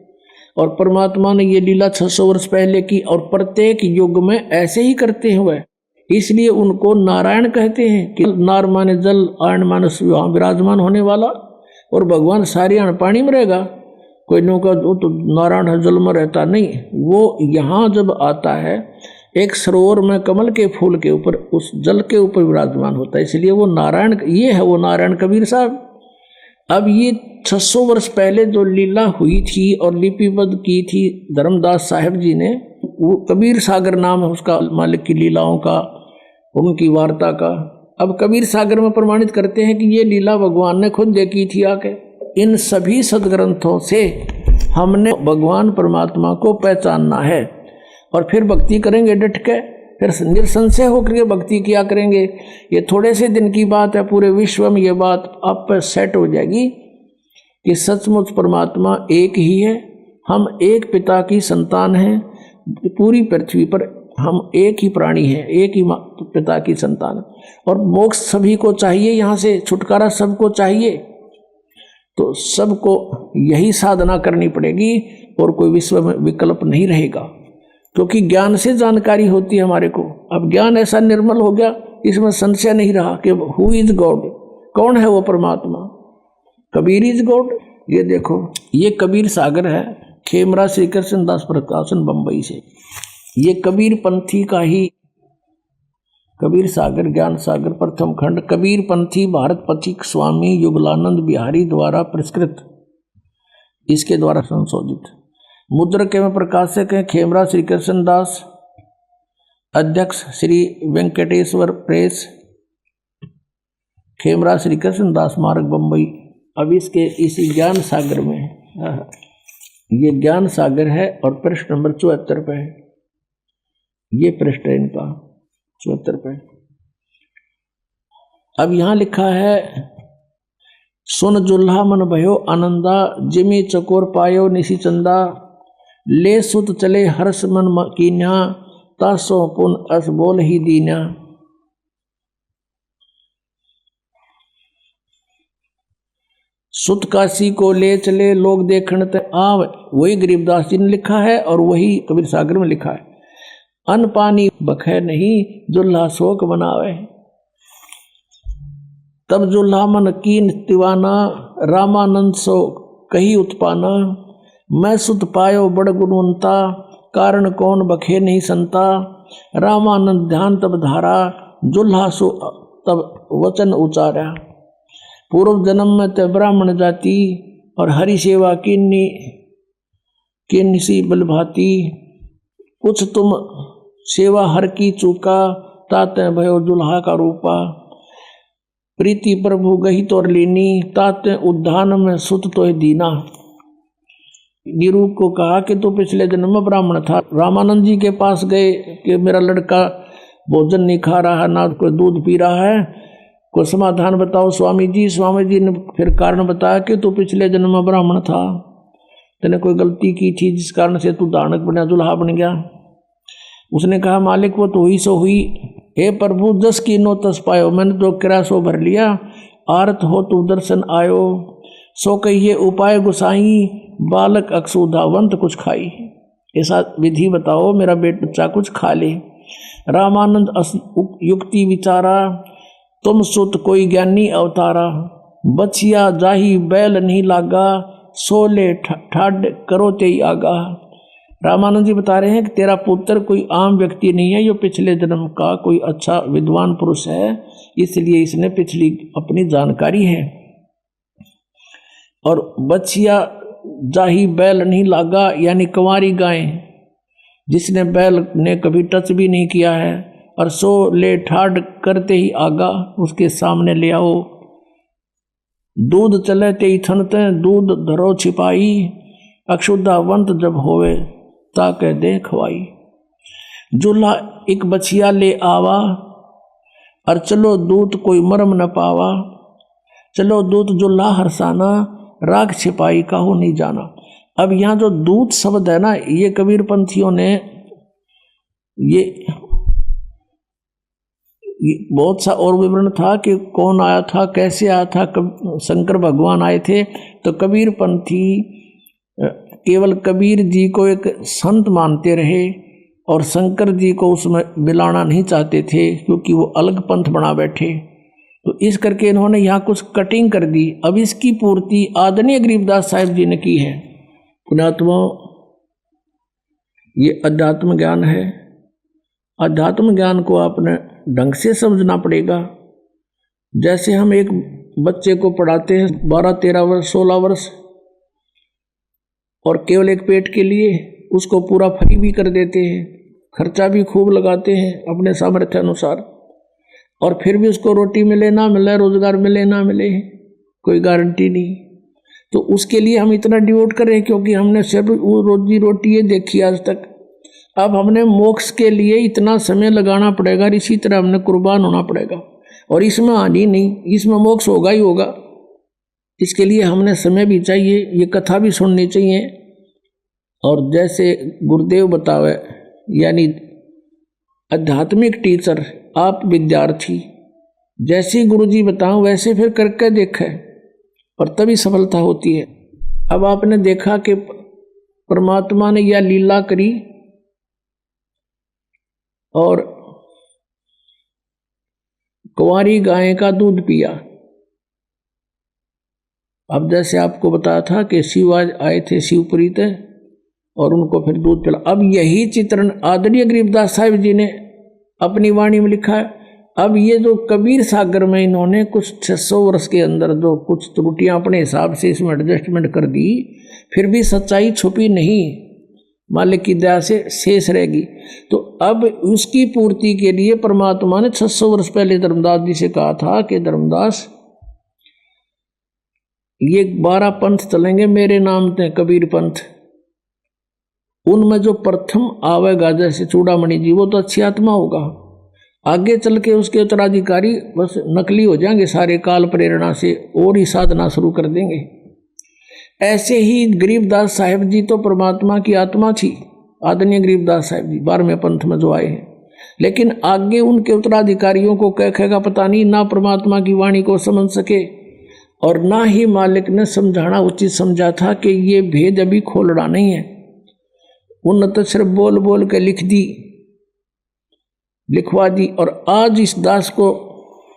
और परमात्मा ने ये लीला 600 वर्ष पहले की, और प्रत्येक युग में ऐसे ही करते हुए, इसलिए उनको नारायण कहते हैं कि नार माने जल, आयन माने विराजमान होने वाला, और भगवान सारी पानी में रहेगा। कोई नो का तो नारायण है जल में रहता नहीं, वो यहाँ जब आता है एक सरोवर में कमल के फूल के ऊपर, उस जल के ऊपर विराजमान होता है, इसलिए वो नारायण, ये है वो नारायण कबीर साहब। अब ये 600 वर्ष पहले जो लीला हुई थी और लिपिबद्ध की थी धर्मदास साहब जी ने, वो कबीर सागर नाम है उसका, मालिक की लीलाओं का, उनकी वार्ता का। अब कबीर सागर में प्रमाणित करते हैं कि ये लीला भगवान ने खुद देखी थी आके। इन सभी सदग्रंथों से हमने भगवान परमात्मा को पहचानना है, और फिर भक्ति करेंगे डट के, फिर निसंशय होकर भक्ति किया करेंगे। ये थोड़े से दिन की बात है, पूरे विश्व में ये बात आप पर सेट हो जाएगी कि सचमुच परमात्मा एक ही है, हम एक पिता की संतान हैं, पूरी पृथ्वी पर हम एक ही प्राणी हैं, एक ही पिता की संतान, और मोक्ष सभी को चाहिए, यहाँ से छुटकारा सबको चाहिए। तो सबको यही साधना करनी पड़ेगी, और कोई विश्व में विकल्प नहीं रहेगा, क्योंकि ज्ञान से जानकारी होती है हमारे को। अब ज्ञान ऐसा निर्मल हो गया, इसमें संशय नहीं रहा कि हु इज गॉड, कौन है वो परमात्मा, कबीर इज गॉड। ये देखो, ये कबीर सागर है, खेमरा श्री कृष्ण दास प्रकाशन बंबई से। ये कबीर पंथी का ही कबीर सागर, ज्ञान सागर प्रथम खंड, कबीर पंथी भारत पथिक स्वामी युगलानंद बिहारी द्वारा पुरस्कृत, इसके द्वारा संशोधित। मुद्रक एवं प्रकाशक हैं खेमरा श्री कृष्ण दास, अध्यक्ष श्री वेंकटेश्वर प्रेस, खेमरा श्री कृष्ण दास मार्ग बंबई। अब इसके इसी ज्ञान सागर में, ये ज्ञान सागर है और पृष्ठ नंबर 74 पे है, ये पृष्ठ है इनका 74 पे। अब यहाँ लिखा है, सुन जुल्हा मन भयो आनंदा, जिमी चकोर पायो निशी चंदा, ले सुत चले हर्ष मन कीन्या, तासो पुन अस बोल ही दीन्या। सुत काशी को ले चले लोग देखण ते आव, वही गरीबदास जी ने लिखा है और वही कबीर सागर में लिखा है। अन्न पानी बखे नहीं, जुल्हा शोक बनावे, तब जुल्हा मन कीन दीवाना, रामानंद सो कही उत्पाना, मैं सुत पायो बड़ गुणवंता, कारण कौन बखे नहीं संता। रामानंद ध्यान तब धारा, जुल्हा सो तब वचन उचारा। पूर्व जन्म में ते ब्राह्मण जाति, और हरि सेवा की निसी बलभाती। कुछ तुम सेवा हर की चूका, ताते भयो जुल्हा का रूपा। प्रीति प्रभु गही तोर लीनी, ताते उद्धान में सुत तो दीना। निरूप को कहा कि तू पिछले जन्म में ब्राह्मण था। रामानंद जी के पास गए कि मेरा लड़का भोजन नहीं खा रहा है, ना कोई दूध पी रहा है, कोई समाधान बताओ स्वामी जी। स्वामी जी ने फिर कारण बताया कि तू पिछले जन्म में ब्राह्मण था, तेने कोई गलती की थी जिस कारण से तू दानक बना, दुल्हा बन गया। उसने कहा मालिक वो तो हुई सो हुई, हे प्रभु जस की नो तस पायो, मैंने तो किरा सो भर लिया। आरत हो तू दर्शन आयो, सो कहिए उपाय गुसाई, बालक अक्षुधावंत कुछ खाई। ऐसा विधि बताओ मेरा बच्चा कुछ खा ले। रामानंद युक्ति विचारा, तुम सुत कोई ज्ञानी अवतारा। बछिया जाही बैल नहीं लागा, सोले ठाड करो ते आगा। रामानंद जी बता रहे हैं कि तेरा पुत्र कोई आम व्यक्ति नहीं है, ये पिछले जन्म का कोई अच्छा विद्वान पुरुष है, इसलिए इसने पिछली अपनी जानकारी है। और बछिया जाही बैल नहीं लागा, यानी कंवारी गाय जिसने बैल ने कभी टच भी नहीं किया है। और सो ले ठाड करते ही आगा, उसके सामने ले आओ। दूध चले ते ही थनते, दूध धरो छिपाई, अक्षुधावंत जब होवे ताके दे खवाई। जुल्हा एक बछिया ले आवा, और चलो दूत कोई मरम न पावा। चलो दूत जुल्हा हरसाना, राग छिपाई काहू नहीं जाना। अब यहाँ जो दूत शब्द है ना, ये कबीर पंथियों ने ये बहुत सा और विवरण था कि कौन आया था, कैसे आया था। शंकर भगवान आए थे, तो कबीर पंथी केवल कबीर जी को एक संत मानते रहे और शंकर जी को उसमें मिलाना नहीं चाहते थे, क्योंकि वो अलग पंथ बना बैठे। तो इस करके इन्होंने यहाँ कुछ कटिंग कर दी। अब इसकी पूर्ति आदरणीय गरीबदास साहिब जी ने की है। पुण्यात्मा, ये अध्यात्म ज्ञान है। अध्यात्म ज्ञान को आपने ढंग से समझना पड़ेगा। जैसे हम एक बच्चे को पढ़ाते हैं 12-13 वर्ष 16 वर्ष, और केवल एक पेट के लिए उसको पूरा फ्री भी कर देते हैं, खर्चा भी खूब लगाते हैं अपने सामर्थ्य अनुसार, और फिर भी उसको रोटी मिले ना मिले, रोजगार मिले ना मिले, कोई गारंटी नहीं। तो उसके लिए हम इतना डिवोट करें, क्योंकि हमने सिर्फ वो रोजी रोटी ये देखी आज तक। अब हमने मोक्ष के लिए इतना समय लगाना पड़ेगा, इसी तरह हमने कुर्बान होना पड़ेगा, और इसमें हानि नहीं, इसमें मोक्ष होगा ही होगा। इसके लिए हमने समय भी चाहिए, ये कथा भी सुननी चाहिए। और जैसे गुरुदेव बतावे, यानी आध्यात्मिक टीचर, आप विद्यार्थी, जैसे गुरुजी बताऊं वैसे फिर करके देखें, और तभी सफलता होती है। अब आपने देखा कि परमात्मा ने यह लीला करी, और कुंवारी गाय का दूध पिया। अब जैसे आपको बताया था कि शिव आज आए थे शिवपुरी थे, और उनको फिर दूध पिला। अब यही चित्रण आदरणीय गरीबदास साहिब जी ने अपनी वाणी में लिखा है। अब ये जो कबीर सागर में इन्होंने कुछ 600 वर्ष के अंदर जो कुछ त्रुटियां अपने हिसाब से इसमें एडजस्टमेंट कर दी, फिर भी सच्चाई छुपी नहीं, मालिक की दया से शेष रहेगी। तो अब उसकी पूर्ति के लिए परमात्मा ने 600 वर्ष पहले धर्मदास जी से कहा था कि धर्मदास, ये 12 पंथ चलेंगे मेरे नाम से, कबीर पंथ। उनमें जो प्रथम आवेगा, जैसे चूड़ामणि जी, वो तो अच्छी आत्मा होगा। आगे चल के उसके उत्तराधिकारी बस नकली हो जाएंगे सारे, काल प्रेरणा से और ही साधना शुरू कर देंगे। ऐसे ही गरीबदास साहिब जी तो परमात्मा की आत्मा थी, आदरणीय गरीबदास साहिब जी 12वें पंथ में जो आए हैं। लेकिन आगे उनके उत्तराधिकारियों को कहेगा पता नहीं, ना परमात्मा की वाणी को समझ सके, और ना ही मालिक ने समझाना उचित समझा था कि ये भेद अभी खोलना नहीं है। उन तो सिर्फ बोल बोल के लिखवा दी, और आज इस दास को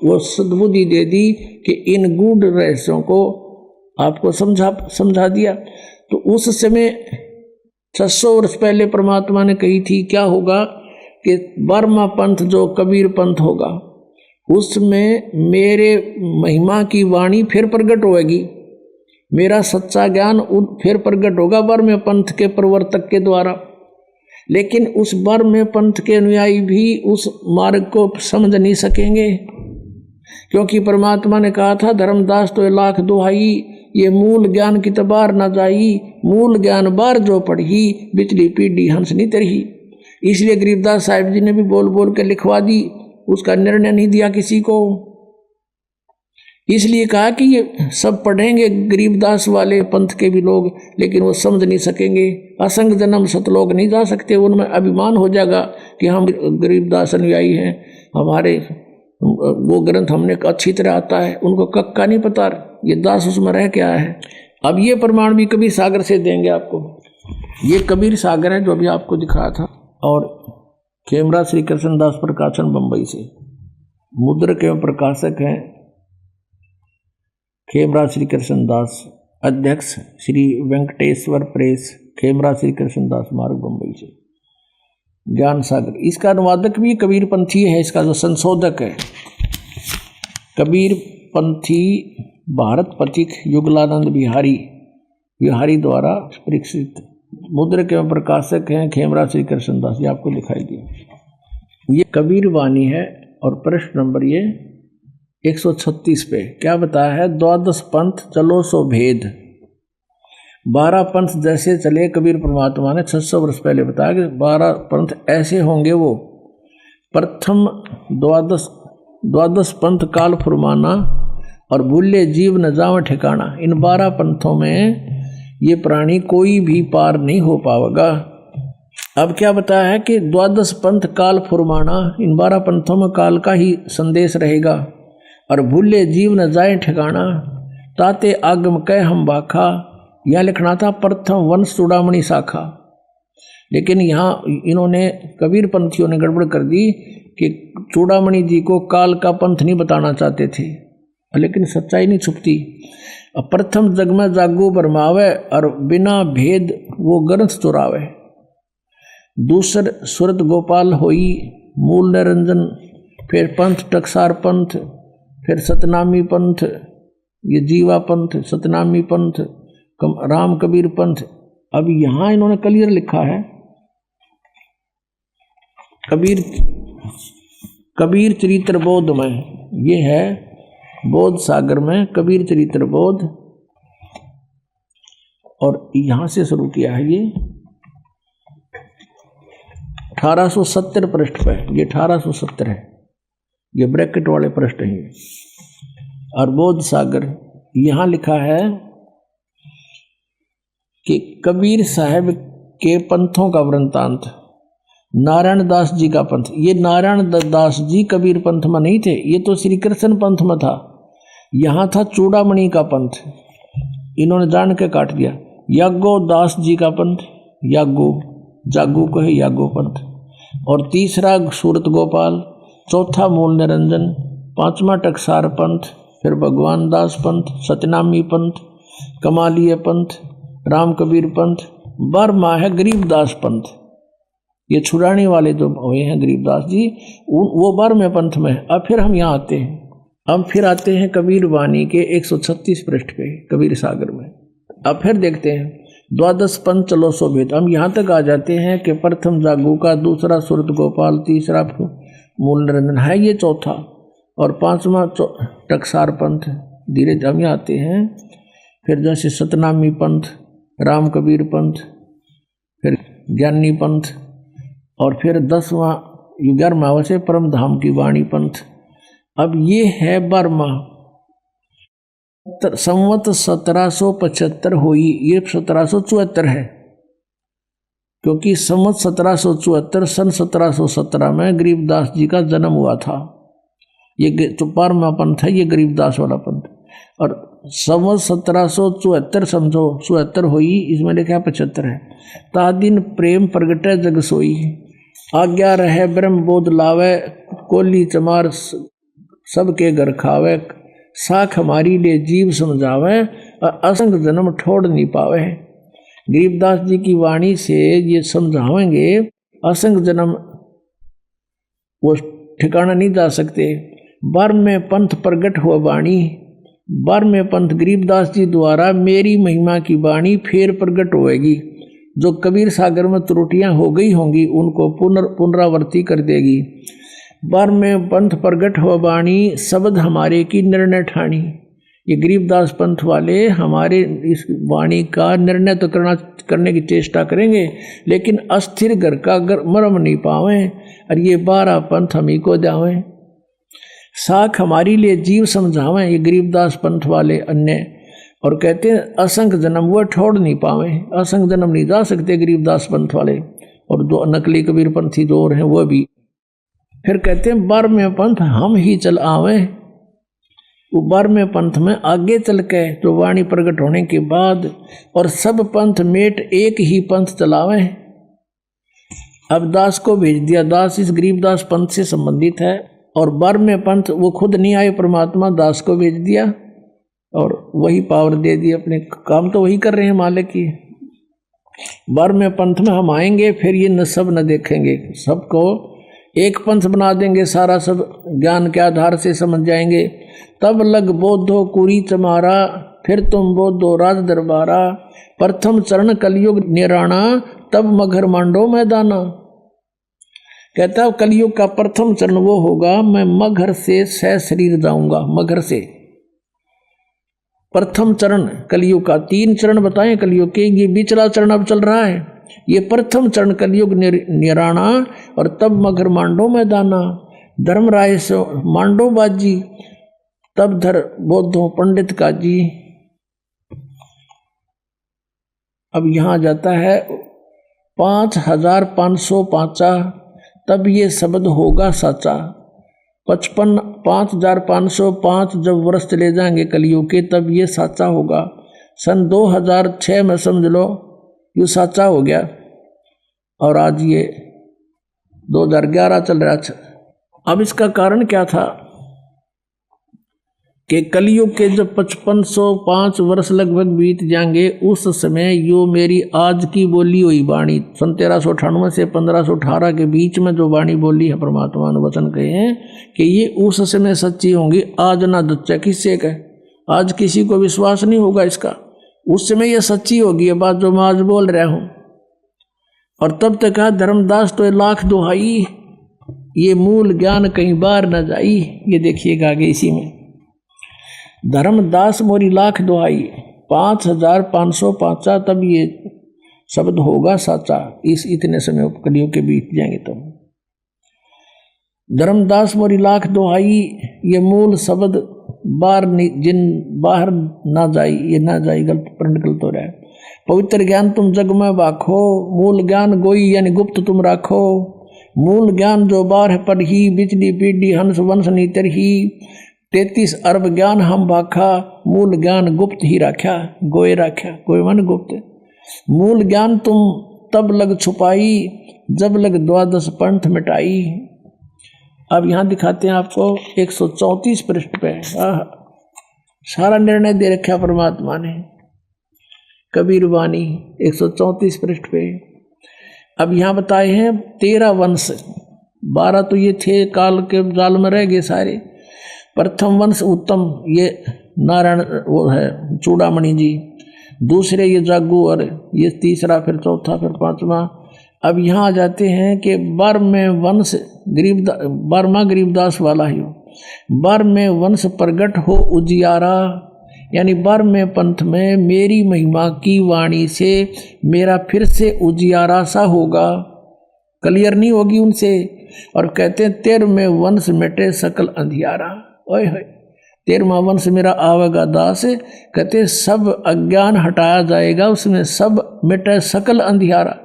वो सद्बुद्धि दे दी कि इन गूढ़ रहस्यों को आपको समझा दिया। तो उस समय 600 वर्ष पहले परमात्मा ने कही थी क्या होगा कि 12वां पंथ जो कबीर पंथ होगा उसमें मेरे महिमा की वाणी फिर प्रकट होगी, मेरा सच्चा ज्ञान फिर प्रकट होगा 12वें पंथ के प्रवर्तक के द्वारा। लेकिन उस 12वें पंथ के अनुयायी भी उस मार्ग को समझ नहीं सकेंगे, क्योंकि परमात्मा ने कहा था धर्मदास तो लाख दुहाई, ये मूल ज्ञान की तबार न जाई, मूल ज्ञान बार जो पढ़ी, बिचली पीढ़ी हंस नहीं तरही। इसलिए गरीबदास साहिब जी ने भी बोल बोल के लिखवा दी, उसका निर्णय नहीं दिया किसी को। इसलिए कहा कि ये सब पढ़ेंगे गरीबदास वाले पंथ के भी लोग, लेकिन वो समझ नहीं सकेंगे। असंग जन्म सतलोक नहीं जा सकते, उनमें अभिमान हो जाएगा कि हम गरीबदास अनुयायी हैं, हमारे वो ग्रंथ हमने अच्छी तरह आता है, उनको कक्का नहीं पता ये दास उसमें रह क्या है। अब ये प्रमाण भी कबीर सागर से देंगे आपको। ये कबीर सागर है जो अभी आपको दिखाया था, और खेमरा श्री कृष्णदास प्रकाशन बंबई से, मुद्रक एवं प्रकाशक हैं खेमरा श्री कृष्णदास, अध्यक्ष श्री वेंकटेश्वर प्रेस, खेमरा श्री कृष्णदास मार्ग बंबई से। ज्ञान सागर इसका अनुवादक भी कबीर पंथी है, इसका जो संशोधक है कबीर पंथी भारत पथिक युगलानंद बिहारी द्वारा परीक्षित। मुद्रक एवं प्रकाशक हैं खेमरा श्री कृष्णदास, ये आपको दिखाई दिया। ये कबीर वाणी है और प्रश्न नंबर ये 136 पे क्या बताया है, 12 पंथ चलो सो भेद। 12 पंथ जैसे चले कबीर परमात्मा ने 600 वर्ष पहले बताया कि 12 पंथ ऐसे होंगे। वो प्रथम 12 पंथ काल फुरमाना और भूले जीव न जाव ठिकाना। इन 12 पंथों में ये प्राणी कोई भी पार नहीं हो पाएगा। अब क्या बताया है कि 12 पंथ काल फुरमाना, इन 12 पंथों में काल का ही संदेश रहेगा। और भूले जीव न जाए ठिकाना, ताते आगम कह हम बाखा। यह लिखना था प्रथम वंश चूड़ामणि शाखा, लेकिन यहाँ इन्होंने कबीर पंथियों ने गड़बड़ कर दी कि चूड़ामणि जी को काल का पंथ नहीं बताना चाहते थे, लेकिन सच्चाई नहीं छुपती। प्रथम जग में जागो बरमावे और बिना भेद वो ग्रंथ चुरावे। दूसर सुरत गोपाल होई मूल निरंजन, फिर पंथ टकसार पंथ, फिर सतनामी पंथ, ये जीवा पंथ, सतनामी पंथ, राम कबीर पंथ। अब यहाँ इन्होंने क्लियर लिखा है कबीर चरित्र बोध में, ये है बोध सागर में कबीर चरित्र बोध, और यहाँ से शुरू किया है ये 1870 पृष्ठ पे, ये 1870 है, ये ब्रैकेट वाले पृष्ठ हैं। और बोध सागर यहाँ लिखा है कि कबीर साहब के पंथों का वृंतांत, नारायण दास जी का पंथ। ये नारायण दास जी कबीर पंथ में नहीं थे, ये तो श्री कृष्ण पंथ में था। यहाँ था चूड़ामणि का पंथ, इन्होंने जान के काट दिया। यागो दास जी का पंथ, जागो को है यागो पंथ। और तीसरा सूरत गोपाल, चौथा मूल निरंजन, पांचवा टकसार पंथ, फिर भगवान दास पंथ, सतनामी पंथ, कमालिया पंथ, राम कबीर पंथ, 12वां है गरीबदास पंथ। ये छुड़ाने वाले जो हुए हैं गरीबदास जी, वो 12वें पंथ में। अब फिर हम यहाँ आते हैं, हम फिर आते हैं कबीर वाणी के 136 पृष्ठ पे कबीर सागर में। अब फिर देखते हैं 12 पंथ चलो सो भेद। हम यहाँ तक आ जाते हैं कि प्रथम जागू का, दूसरा सुरत गोपाल, तीसरा मूल निरंजन है, ये चौथा, और 5वां टकसार पंथ। धीरे हम यहाँ आते हैं फिर जैसे सतनामी पंथ, राम कबीर पंथ, फिर ज्ञानी पंथ, और फिर 10वां 11वां से परम धाम की वाणी पंथ। अब ये है 12वां। संवत 1775 हुई, ये 1774 है, क्योंकि संवत 1774 सन 1717 में गरीबदास जी का जन्म हुआ था। ये 12वां पंथ है, ये गरीबदास वाला पंथ। और संवत 1774 समझो 74 हुई, इसमें लिखा 75 है। ता दिन प्रेम प्रगटे जग सोई, आज्ञा रहे ब्रह्म बोध लावे, कोली चमार सबके घर खावे, साख हमारी ले जीव समझावे और असंग जन्म छोड़ नहीं पावे। गरीबदास जी की वाणी से ये समझावेंगे, असंग जन्म वो ठिकाना नहीं जा सकते। बर में पंथ प्रगट हुआ वाणी, बर में पंथ गरीबदास जी द्वारा मेरी महिमा की वाणी फिर प्रगट होएगी। जो कबीर सागर में त्रुटियां हो गई होंगी उनको पुनरावृत्ति कर देगी। बर में पंथ प्रगट हुआ वाणी शब्द हमारे की निर्णय ठानी। ये गरीबदास पंथ वाले हमारे इस वाणी का निर्णय तो करने की चेष्टा करेंगे, लेकिन अस्थिर घर का मरम नहीं पावे और ये 12 पंथ हम ही को जावें। साख हमारी लिए जीव समझावें ये गरीबदास पंथ वाले अन्य, और कहते हैं असंग जन्म वो छोड़ नहीं पावे। असंग जन्म नहीं जा सकते गरीबदास पंथ वाले, और दो नकली कबीर पंथी दो और हैं वो भी। फिर कहते हैं बर में पंथ हम ही चल आवे। वो बर में पंथ में आगे चल के जो वाणी प्रकट होने के बाद और सब पंथ मेट एक ही पंथ चलावे। अब दास को भेज दिया, दास इस गरीबदास पंथ से संबंधित है, और बर में पंथ वो खुद नहीं आए, परमात्मा दास को भेज दिया और वही पावर दे दी। अपने काम तो वही कर रहे हैं मालिक की। बर में पंथ में हम आएंगे, फिर ये न सब न देखेंगे, सबको एक पंथ बना देंगे, सारा सब ज्ञान के आधार से समझ जाएंगे। तब लग बोधो कुरी चमारा, फिर तुम बोधो राज दरबारा। प्रथम चरण कलयुग निराणा, तब मगर मांडो मैदाना। कहता है कलयुग का प्रथम चरण वो होगा, मैं मगर से सह शरीर जाऊंगा। मगर से प्रथम चरण कलयुग का, 3 चरण बताएं कलयुग के, ये बिचला चरण अब चल रहा है। ये प्रथम चरण कलयुग निराणा, और तब मगर मांडो मैदाना। धर्मराय से मांडो बाजी, तब धर बोधो पंडित काजी। अब यहां जाता है 5505, तब ये शब्द होगा साचा। 5505 जब वर्ष चले जाएंगे कलयुग के, तब ये साचा होगा। सन 2006 में समझ लो ये साचा हो गया, और आज ये 2011 चल रहा है। अब इसका कारण क्या था कि कलयुग के जब 5505 वर्ष लगभग बीत जाएंगे, उस समय यो मेरी आज की बोली हुई वाणी, सन 1398 से 1518 के बीच में जो वाणी बोली है परमात्मा ने वचन कहे हैं कि ये उस समय सच्ची होंगी। आज ना दच्चा किससे कहे, आज किसी को विश्वास नहीं होगा इसका। उस समय ये सच्ची होगी ये बात जो मैं आज बोल रहा हूं। और तब तक कहा धर्मदास तो लाख दुहाई, ये मूल ज्ञान कहीं बार न जाई। ये देखिएगा आगे इसी में, धर्मदास मोरी लाख दुहाई, 5505 तब ये शब्द होगा साचा। इस इतने समय कलियों के बीत जाएंगे तब। धर्मदास मोरी लाख दुहाई, ये मूल शब्द जिन बाहर ना जाई, ये ना जाई, गलत प्रण गलत हो रहा है। पवित्र ज्ञान तुम जग में बाखो, मूल ज्ञान गोई यानी गुप्त तुम राखो। मूल ज्ञान जो बार पर ही, बिजली पीढ़ी हंस वंश नीतर ही। 33 अरब ज्ञान हम बाखा, मूल ज्ञान गुप्त ही राख्या। गोए राख्या, गोए मन गुप्त। मूल ज्ञान तुम तब लग छुपाई, जब लग 12 पंथ मिटाई। अब यहां दिखाते हैं आपको 134 पृष्ठ पे सारा निर्णय दे रखा परमात्मा ने, कबीर वाणी 134 पृष्ठ पे। अब यहां बताए हैं 13 वंश, 12 तो ये थे काल के जाल में रह गए सारे। प्रथम वंश उत्तम, ये नारायण वो है चूड़ामणि जी। दूसरे ये जागू, और ये तीसरा, फिर चौथा, फिर 5वां। अब यहाँ आ जाते हैं कि बर में वंश बर्मा गरीबदास वाला ही हो। बर में वंश प्रगट हो उजियारा, यानी बर में पंथ में मेरी महिमा की वाणी से मेरा फिर से उजियारा सा होगा, क्लियर नहीं होगी उनसे। और कहते हैं 13वें वंश मिटे सकल अंधियारा। ओए होए, 13वां वंश मेरा आवेगा दास, कहते सब अज्ञान हटाया जाएगा, उसमें सब मिटे सकल अंधियारा।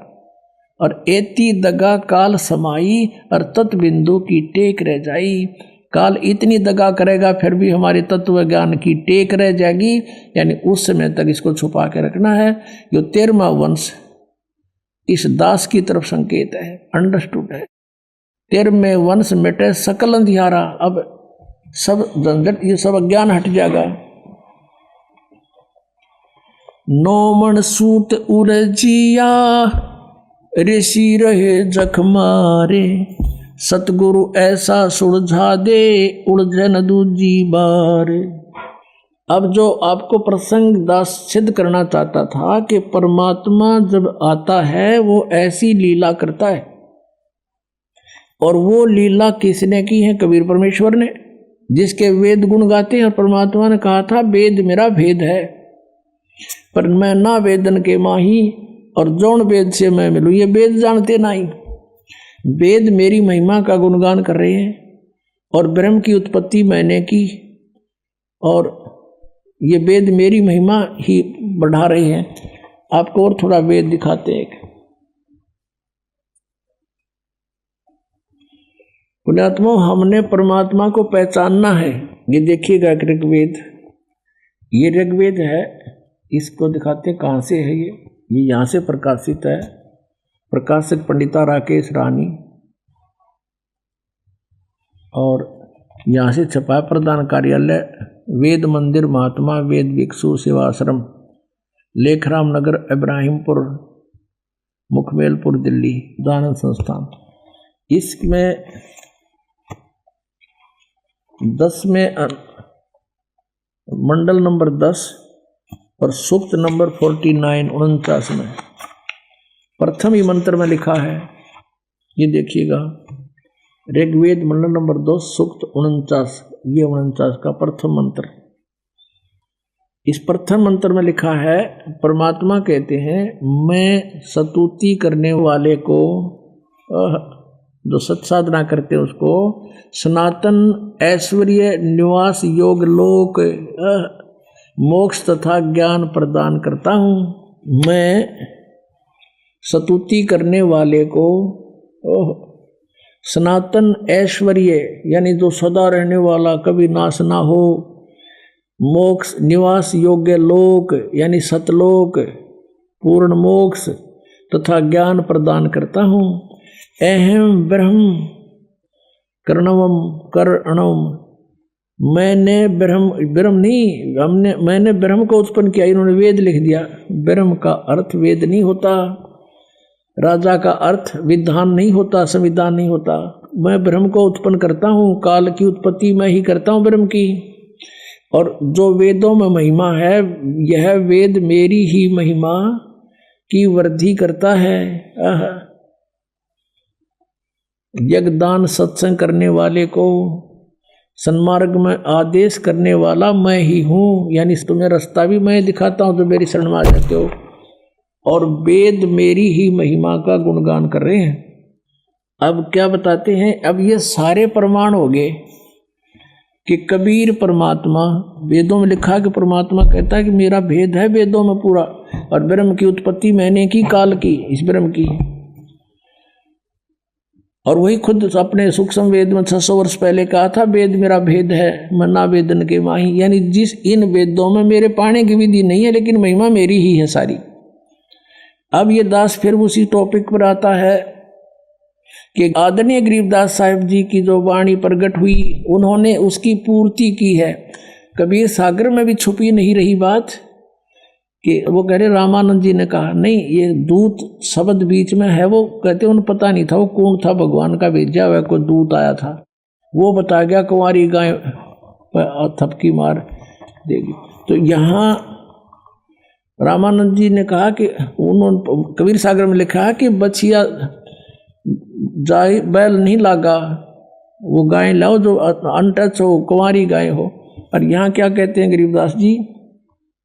और एती दगा काल समाई, और तत्व बिंदु की टेक रह जाई। काल इतनी दगा करेगा फिर भी हमारे तत्व ज्ञान की टेक रह जाएगी, यानी उस समय तक इसको छुपा के रखना है। जो 13वां वंश इस दास की तरफ संकेत है, अंडरस्टूड है। 13वें वंश मिटे सकल अंधियारा। अब सब झंझट, ये सब अज्ञान हट जाएगा। नौमन सूत उरजिया ऋषि रहे जख मारे, सतगुरु ऐसा सुलझा दे उलझन दूजी बार। अब जो आपको प्रसंग दास सिद्ध करना चाहता था कि परमात्मा जब आता है वो ऐसी लीला करता है, और वो लीला किसने की है? कबीर परमेश्वर ने, जिसके वेद गुण गाते हैं। और परमात्मा ने कहा था वेद मेरा भेद है, पर मैं ना वेदन के माही, और जौन वेद से मैं मिलूं। ये वेद जानते नहीं, वेद मेरी महिमा का गुणगान कर रहे हैं, और ब्रह्म की उत्पत्ति मैंने की, और ये वेद मेरी महिमा ही बढ़ा रहे हैं। आपको और थोड़ा वेद दिखाते हैं। पुण्यात्मा, हमने परमात्मा को पहचानना है। ये देखिएगा ऋग्वेद, ये ऋग्वेद है, इसको दिखाते हैं कहाँ से है। ये यहाँ से प्रकाशित है, प्रकाशक पंडिता राकेश रानी, और यहाँ से छपा प्रधान कार्यालय वेद मंदिर महात्मा वेद भिक्षु सेवाश्रम, लेखराम नगर, इब्राहिमपुर, मुखमेलपुर, दिल्ली, दानंद संस्थान। इसमें 10 में मंडल नंबर 10 और सूक्त नंबर 49 49 में प्रथम ही मंत्र में लिखा है। ये देखिएगा, ऋग्वेद मंडल नंबर 2 सूक्त 49, ये 49 का प्रथम मंत्र। इस प्रथम मंत्र में लिखा है, परमात्मा कहते हैं मैं स्तुति करने वाले को, जो सत साधना करते हैं उसको सनातन ऐश्वर्य निवास योग लोक मोक्ष तथा ज्ञान प्रदान करता हूँ। मैं स्तुति करने वाले को सनातन ऐश्वर्य यानी जो सदा रहने वाला, कभी नाश ना हो, मोक्ष निवास योग्य लोक यानी सतलोक, पूर्ण मोक्ष तथा ज्ञान प्रदान करता हूँ। अहम ब्रह्म कर्णवम करणम, मैंने ब्रह्म नहीं, मैंने ब्रह्म को उत्पन्न किया। इन्होंने वेद लिख दिया। ब्रह्म का अर्थ वेद नहीं होता, राजा का अर्थ विधान नहीं होता, संविधान नहीं होता। मैं ब्रह्म को उत्पन्न करता हूँ, काल की उत्पत्ति मैं ही करता हूँ ब्रह्म की। और जो वेदों में महिमा है, यह वेद मेरी ही महिमा की वृद्धि करता है। यज्ञदान सत्संग करने वाले को सन्मार्ग में आदेश करने वाला मैं ही हूँ, यानी तुम्हें रास्ता भी मैं दिखाता हूँ जो मेरी शरण में आ जाते हो। और वेद मेरी ही महिमा का गुणगान कर रहे हैं। अब क्या बताते हैं, अब ये सारे प्रमाण हो गए कि कबीर परमात्मा, वेदों में लिखा कि परमात्मा कहता है कि मेरा भेद है वेदों में पूरा, और ब्रह्म की उत्पत्ति मैंने की, काल की, इस ब्रह्म की। और वही खुद अपने सूक्ष्म वेद में 600 वर्ष पहले कहा था, वेद मेरा भेद है, मैं ना वेदन के माही। यानी जिस इन वेदों में मेरे पाने की विधि नहीं है, लेकिन महिमा मेरी ही है सारी। अब ये दास फिर उसी टॉपिक पर आता है कि आदरणीय गरीबदास साहिब जी की जो वाणी प्रकट हुई, उन्होंने उसकी पूर्ति की है। कबीर सागर में भी छुपी नहीं रही बात कि वो कह रहे, रामानंद जी ने कहा नहीं, ये दूत शब्द बीच में है। वो कहते उन्हें पता नहीं था वो कौन था, भगवान का भेजा हुआ कोई दूत आया था, वो बता गया कुंवारी गाय थपकी मार देगी। तो यहाँ रामानंद जी ने कहा कि उन्होंने कबीर सागर में लिखा है कि बछिया जाए बैल नहीं लागा, वो गाय लाओ जो अनटच हो, कुंवारी गाय हो। और यहाँ क्या कहते हैं गरीबदास जी,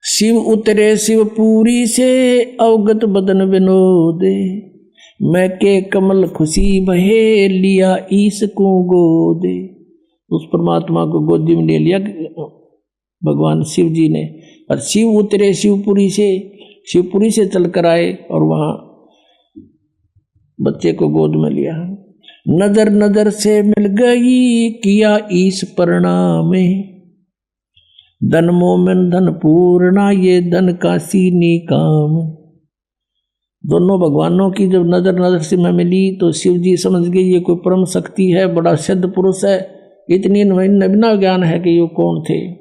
शिव उतरे शिवपुरी से अवगत बदन विनोदे, मैं के कमल खुशी बहे लिया ईस को गोदे। उस परमात्मा को गोदी में ले लिया भगवान शिव जी ने। और शिव उतरे शिवपुरी से चलकर आए और वहाँ बच्चे को गोद में लिया। नजर नजर से मिल गई किया ईस प्रणाम, धन मोमिन धन पूर्णा ये धन का सीनी काम। दोनों भगवानों की जब नजर नजर से में मिली तो शिव जी समझ गए ये कोई परम शक्ति है, बड़ा सिद्ध पुरुष है, इतनी नवीना ज्ञान है कि ये कौन थे।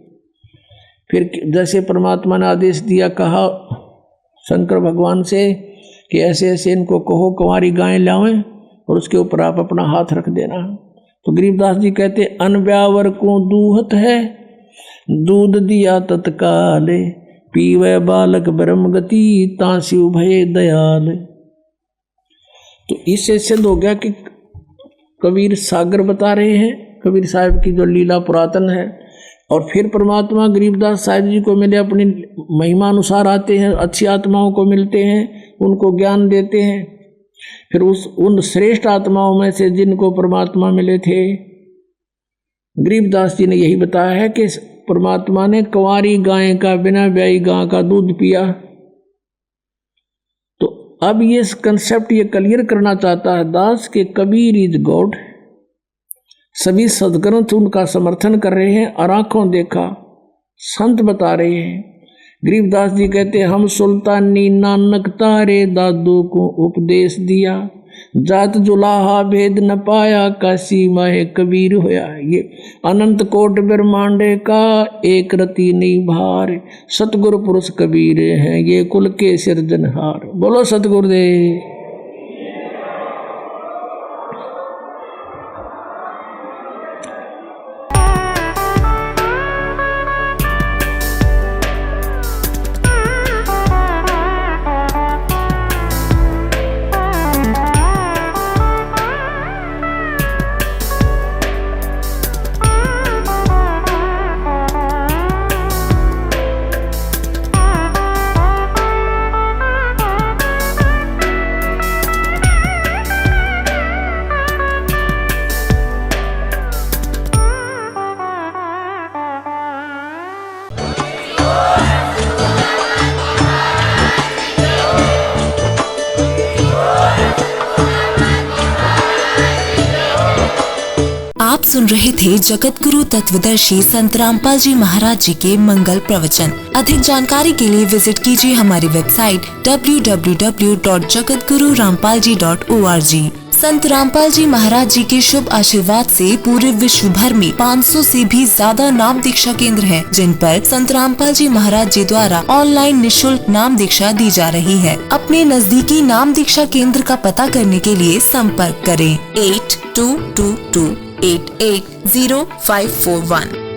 फिर जैसे परमात्मा ने आदेश दिया, कहा शंकर भगवान से कि ऐसे ऐसे इनको कहो कुंवारी गायें लावें और उसके ऊपर आप अपना हाथ रख देना। तो गरीबदास जी कहते, अनब्यावर को दूहत है, दूध दिया तत्काल, पीवे बालक ब्रह्म गति, तांसिव भय दयाल। तो इससे सिद्ध हो गया कि कबीर सागर बता रहे हैं, कबीर साहब की जो लीला पुरातन है। और फिर परमात्मा गरीबदास साहब जी को मिले, अपनी महिमा अनुसार आते हैं, अच्छी आत्माओं को मिलते हैं, उनको ज्ञान देते हैं। फिर उन श्रेष्ठ आत्माओं में से जिनको परमात्मा मिले थे, गरीबदास जी ने यही बताया है कि परमात्मा ने कुंवारी गाय का, बिना ब्याई गाय का दूध पिया। तो अब ये कंसेप्ट ये क्लियर करना चाहता है दास कि कबीर इज गॉड। सभी सदग्रंथ उनका समर्थन कर रहे हैं और आंखों देखा संत बता रहे हैं। गरीबदास जी कहते, हम सुल्तानी नानक तारे दादू को उपदेश दिया, जात जुलाहा भेद न पाया, काशी माहे कबीर होया। ये अनंत कोट ब्रह्मांडे का एक रति नहीं भार, सतगुरु पुरुष कबीर हैं ये कुल के सिरजनहार। बोलो सतगुरुदेव। आप सुन रहे थे जगत गुरु तत्वदर्शी संत रामपाल जी महाराज जी के मंगल प्रवचन। अधिक जानकारी के लिए विजिट कीजिए हमारी वेबसाइट www.jagatgururampalji.org। संत रामपाल जी महाराज जी के शुभ आशीर्वाद से पूरे विश्व भर में 500 से भी ज्यादा नाम दीक्षा केंद्र हैं, जिन पर संत रामपाल जी महाराज जी द्वारा ऑनलाइन निशुल्क नाम दीक्षा दी जा रही है। अपने नजदीकी नाम दीक्षा केंद्र का पता करने के लिए संपर्क करें 8222880541।